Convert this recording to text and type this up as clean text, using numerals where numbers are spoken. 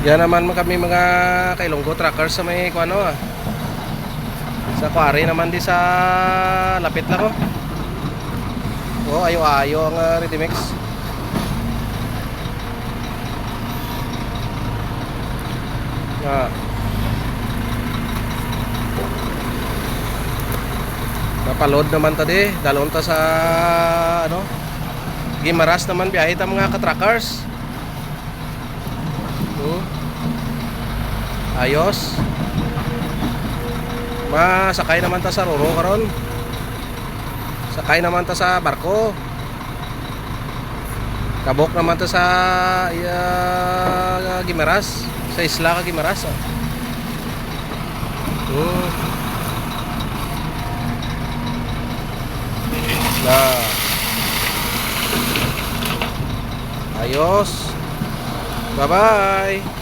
Yan naman kami mga kailonggo truckers sa may kuano sa quarry naman di sa lapit lang oh. Oh, ayo-ayo ang ready mix. Ah. Napaload naman tadi, dalon ta sa ano? Gimaras naman biyahe ta mga ka-truckers. Ayos. Masakay naman ta sa Roro karon. Sakay naman ta sa barko. Kabok naman ta sa Gimaras, sa isla ka Gimaras. Nah. Ayos. Bye-bye.